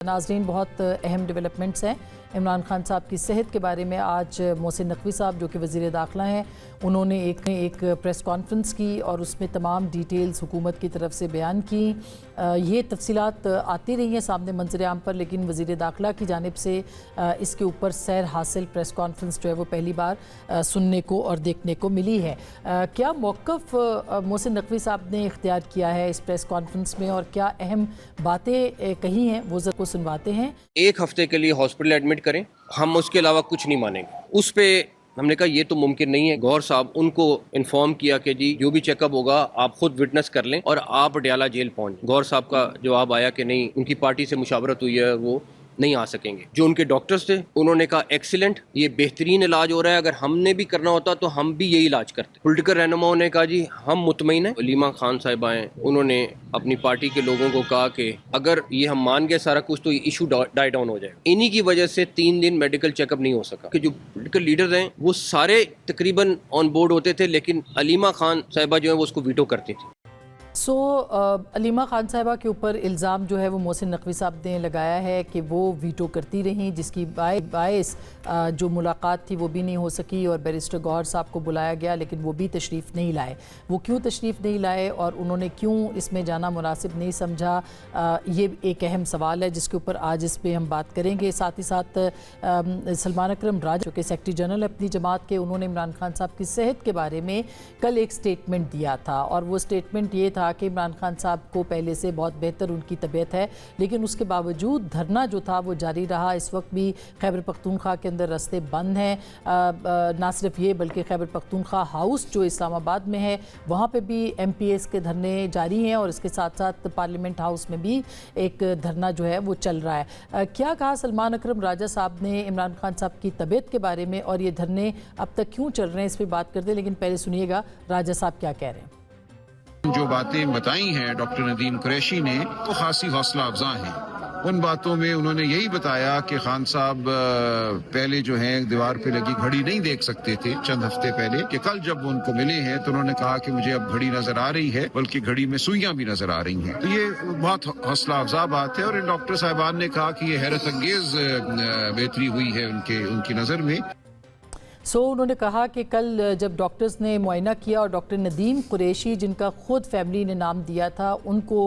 नाज़रीन, बहुत अहम डेवलपमेंट्स हैं। इमरान खान साहब की सेहत के बारे में आज मोहसिन नकवी साहब जो कि वज़ीर दाखिला हैं, उन्होंने एक प्रेस कॉन्फ्रेंस की और उसमें तमाम डिटेल्स हुकूमत की तरफ से बयान की। ये तफसीलात आती रही हैं सामने मंजर आम पर, लेकिन वज़ीर दाखिला की जानिब से इसके ऊपर सैर हासिल प्रेस कॉन्फ्रेंस जो है वो पहली बार सुनने को और देखने को मिली है। क्या मौक़िफ़ मोहसिन नकवी साहब ने इख्तियार किया है इस प्रेस कॉन्फ्रेंस में और क्या अहम बातें कही हैं, वो ज़रा को सुनवाते हैं। एक हफ्ते के लिए हॉस्पिटल एडमिट करें, हम उसके अलावा कुछ नहीं मानेंगे। उस पे हमने कहा ये तो मुमकिन नहीं है। गौहर साहब उनको इन्फॉर्म किया कि जी जो भी चेकअप होगा आप खुद विटनेस कर लें और आप डयाला जेल पहुंच। गौहर साहब का जवाब आया कि नहीं, उनकी पार्टी से मुशावरत हुई है, वो नहीं आ सकेंगे। जो उनके डॉक्टर्स थे उन्होंने कहा एक्सीलेंट, ये बेहतरीन इलाज हो रहा है, अगर हमने भी करना होता तो हम भी यही इलाज करते। पॉलिटिकल रहनुमाओं ने कहा जी हम मुतमईन हैं। अलीमा खान साहिबा हैं, उन्होंने अपनी पार्टी के लोगों को कहा कि अगर ये हम मान गए सारा कुछ तो ये इशू डाई डाउन हो जाएगा। इन्हीं की वजह से 3 दिन मेडिकल चेकअप नहीं हो सका कि जो पॉलिटिकल लीडर्स हैं वो सारे तकरीबन ऑन बोर्ड होते थे, लेकिन अलीमा खान साहिबा जो है वो उसको वीटो करती थी। अलीमा खान साहिबा के ऊपर इल्ज़ाम जो है वो मोहसिन नकवी साहब ने लगाया है कि वो वीटो करती रहीं, जिसकी बायस जो मुलाकात थी वो भी नहीं हो सकी और बैरिस्टर गौहर साहब को बुलाया गया लेकिन वो भी तशरीफ़ नहीं लाए। वो क्यों तशरीफ़ नहीं लाए और उन्होंने क्यों इसमें जाना मुनासिब नहीं समझा, ये एक अहम सवाल है जिसके ऊपर आज इस पर हम बात करेंगे। साथ ही साथ सलमान अकरम राजा जो कि सेक्रेटरी जनरल अपनी जमात के, उन्होंने इमरान खान साहब की सेहत के बारे में कल एक स्टेटमेंट दिया था और वो स्टेटमेंट ये था कि इमरान खान साहब को पहले से बहुत बेहतर उनकी तबीयत है, लेकिन उसके बावजूद धरना जो था वो जारी रहा। इस वक्त भी खैबर पख्तूनख्वा के अंदर रास्ते बंद हैं। ना सिर्फ ये बल्कि खैबर पख्तूनख्वा हाउस जो इस्लामाबाद में है वहाँ पे भी MPS के धरने जारी हैं और इसके साथ साथ पार्लियामेंट हाउस में भी एक धरना जो है वो चल रहा है। क्या कहा सलमान अकरम राजा साहब ने इमरान खान साहब की तबीयत के बारे में और ये धरने अब तक क्यों चल रहे हैं, इस पर बात करते हैं, लेकिन पहले सुनिएगा राजा साहब क्या कह रहे हैं। जो बातें बताई हैं डॉक्टर नदीम कुरैशी ने वो खासी हौसला अफजा हैं। उन बातों में उन्होंने यही बताया कि खान साहब पहले जो है दीवार पे लगी घड़ी नहीं देख सकते थे चंद हफ्ते पहले, कि कल जब वो उनको मिले हैं तो उन्होंने कहा कि मुझे अब घड़ी नजर आ रही है, बल्कि घड़ी में सुइयां भी नजर आ रही हैं। तो ये बहुत हौसला अफजा बात है और इन डॉक्टर साहिबान ने कहा कि ये हैरत अंगेज बेहतरी हुई है उनकी नजर में। उन्होंने कहा कि कल जब डॉक्टर्स ने मुआयना किया और डॉक्टर नदीम कुरैशी जिनका ख़ुद फैमिली ने नाम दिया था उनको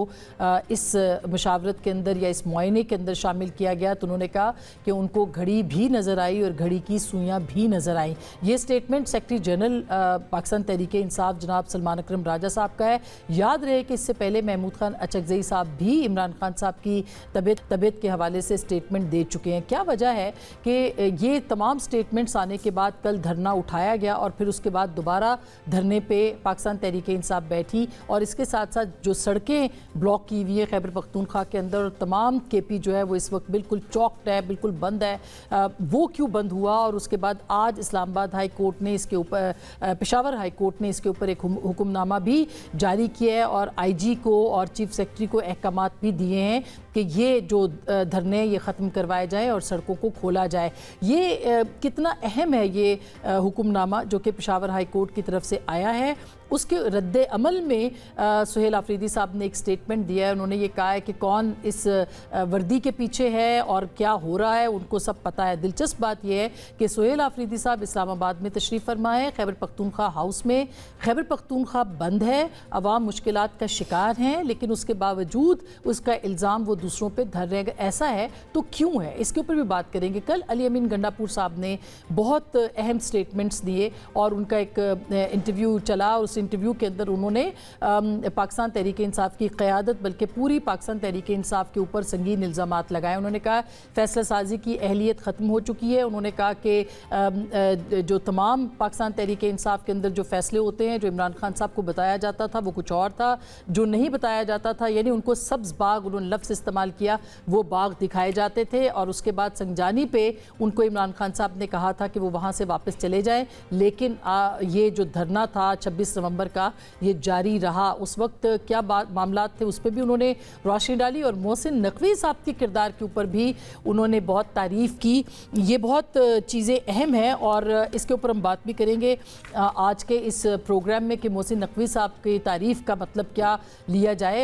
इस मुशावरत के अंदर या इस मुआयने के अंदर शामिल किया गया, तो उन्होंने कहा कि उनको घड़ी भी नज़र आई और घड़ी की सुइयां भी नज़र आई। ये statement secretary general Pakistan Tehreek Insaf जनाब सलमान अकरम राजा साहब का है। याद रहे कि इससे पहले महमूद खान अचकज़ई साहब भी इमरान खान साहब की तबीयत के हवाले से स्टेटमेंट दे चुके हैं। क्या वजह है कि ये तमाम स्टेटमेंट्स आने के बाद कल धरना उठाया गया और फिर उसके बाद दोबारा धरने पे पाकिस्तान तहरीक इंसाफ बैठी और इसके साथ साथ जो सड़कें ब्लॉक की हुई है खैबर पख्तूनख्वा के अंदर, तमाम KP जो है वो इस वक्त बिल्कुल चौक्ड है, बिल्कुल बंद है, वो क्यों बंद हुआ? और उसके बाद आज इस्लामाबाद हाई कोर्ट ने इसके ऊपर, पेशावर हाई कोर्ट ने इसके ऊपर एक हुक्मनामा भी जारी किया है और IG को और चीफ सेक्रेटरी को अहकामात भी दिए हैं कि ये जो धरने ये ख़त्म करवाए जाएँ और सड़कों को खोला जाए। ये कितना अहम है ये हुक्मनामा जो कि पेशावर हाई कोर्ट की तरफ से आया है? उसके रद्द अमल में सुहेल आफरीदी साहब ने एक स्टेटमेंट दिया है। उन्होंने ये कहा है कि कौन इस वर्दी के पीछे है और क्या हो रहा है उनको सब पता है। दिलचस्प बात यह है कि सुहेल आफरीदी साहब इस्लामाबाद में तशरीफ़ फरमा है, खैबर पख्तूनख्वा हाउस में। खैबर पख्तूनख्वा बंद है, अवाम मुश्किलात का शिकार हैं, लेकिन उसके बावजूद उसका इल्ज़ाम वो दूसरों पर धर रहे। अगर ऐसा है तो क्यों है, इसके ऊपर भी बात करेंगे। कल अली अमीन गंडापुर साहब ने बहुत अहम स्टेटमेंट्स दिए और उनका एक इंटरव्यू चला। उस इंटरव्यू के अंदर उन्होंने पाकिस्तान तहरीक इंसाफ की क़यादत बल्कि पूरी पाकिस्तान तहरीक इंसाफ के ऊपर संगीन इल्ज़ामात लगाए। उन्होंने कहा फैसला साजी की अहलियत ख़त्म हो चुकी है। उन्होंने कहा कि जो तमाम पाकिस्तान तहरीक इंसाफ के अंदर जो फैसले होते हैं, जो इमरान खान साहब को बताया जाता था वो कुछ और था, जो नहीं बताया जाता था यानी उनको सब्ज़ बाग, उन्होंने लफ्ज़ इस्तेमाल किया, वो बाग दिखाए जाते थे और उसके बाद संगजानी पे उनको इमरान खान साहब ने कहा था कि वो वहाँ से वापस चले जाएं, लेकिन ये जो धरना था 26 नवंबर का ये जारी रहा। उस वक्त क्या मामला थे उस पर भी उन्होंने रोशनी डाली और मोहसिन नकवी साहब के किरदार के ऊपर भी उन्होंने बहुत तारीफ़ की। ये बहुत चीज़ें अहम हैं और इसके ऊपर हम बात भी करेंगे आज के इस प्रोग्राम में कि मोहसिन नकवी साहब की तारीफ़ का मतलब क्या लिया जाए।